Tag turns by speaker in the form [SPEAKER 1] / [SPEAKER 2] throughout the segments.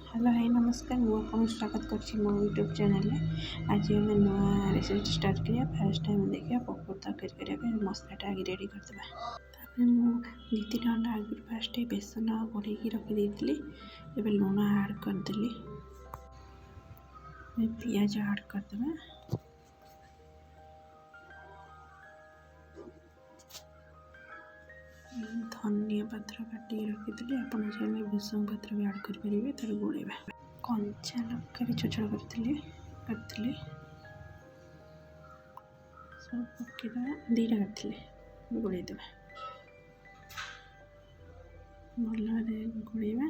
[SPEAKER 1] Hello hi नमस्कार मुझे स्वागत कर मो यूट्यूब चैनल आज आम नुआ रेसिपी स्टार्ट करिया फास्ट टाइम देखिए पकोड़ तरकारी करने मसलाटा आगे रेडी करदे मुझे 2-3 घंटा आगे फास्ट बेसन गोल रखी एवं लुण आड करदेली पियाज आड करदे धनिया पत्र काटिक रखी आपड़ चाहिए भूसंग पत्र भी आड करेंगे तर गोलेबा कंचा लंका भी छोट छोट काटती सब पकईदे 2टा काटती गोलेदेवा भल गोलेबा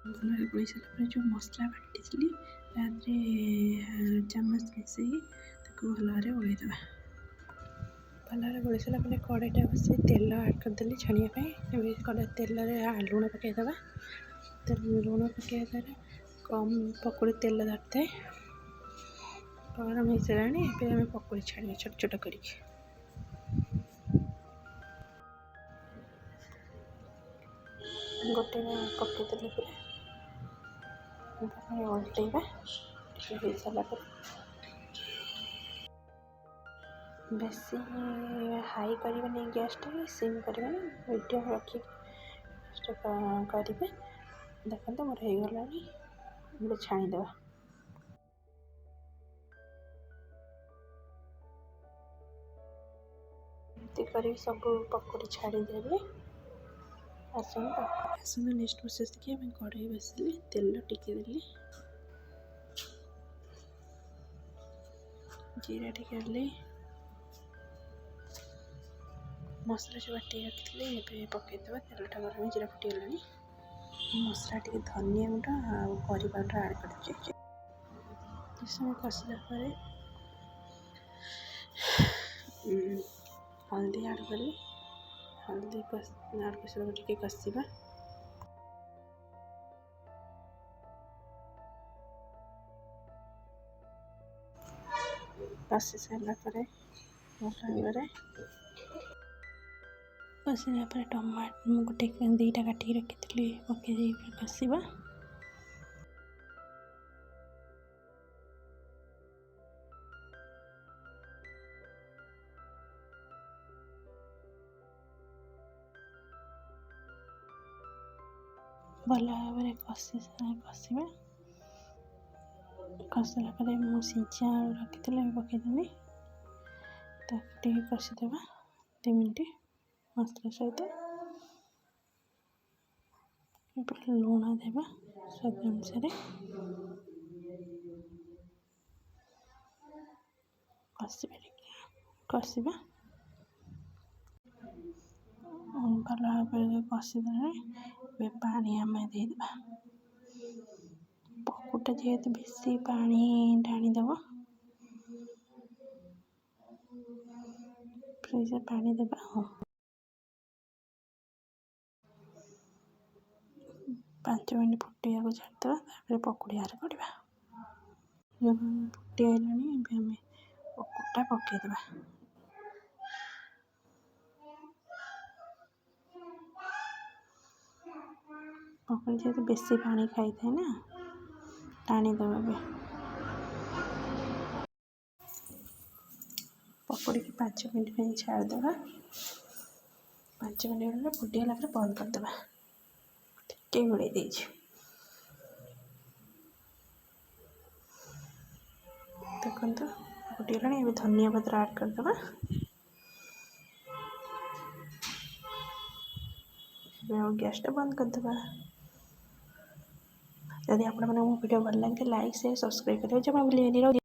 [SPEAKER 1] भल गोल सारा जो मसला बाटी चामच मिसई भल गोलेदेवा भल गोल सारा कड़ईटा बस तेल आड करदेली छाड़ापी कड़े तेल लुण पकईदे लुण पकड़ा द्वारा कम पकोड़ी तेल धरता है गरम हो सारे आम पकोड़ी छाड़ा छोट छोट कर गोटे पकईदेली पूरा उल्टेबा हो सारा बेसी हाई करें गैसटा सिम करें मीडियम रखिक करेंगे देखते मोर हो गला गोटे छाणीदे कर सब पकोड़ी छाड़ीदेवी आसंतु नेक्स्ट प्रोसेस देखिए कड़ाई बसली तेल टिके देली जीरा टिके मसला जो बाटी रखी पकईदे तेलटा गरम जीरा फुटीगला मसला टे धनिया गुंड करी पाउडर आड कर समय कषिला हल्दी आड करी हल्दी आड कर कषा कषि सारा भल कषिला टमाटो गोटे 2टा काटिक रखी पकई कषा भल भाव कषा कषिला सिझा रखी पकईदेवी ताकि कषिदेवा 2 मिनट मसला सहित लुण देवा स्वाद अनुसार कषा भल भाव कषिदे पानी आम देदेवा पकोड़ा जेहेतु बेसी पानी ढाणीदेव फ्रिज पानी देवा 5 मिनट फुटिया को छाड़देवा पकोड़ी आर पड़ा फुटी आईलाणी आम पकोड़ा पकईदेवा पकोड़ी जेहतु बेसी पानी खाई थाए ना टाणीदेवा पकोड़ी की 5 मिनट छाड़देवा 5 मिनट फुटीगला बंद करदेवा टे घोड़े देखो फुटीगला धनिया पत्र आड करदेवा गैसटा बंद करदेवा जदि आपको मो वीडियो भल लगे लाइक शेयर सब्सक्राइब करें जमा भूलिए।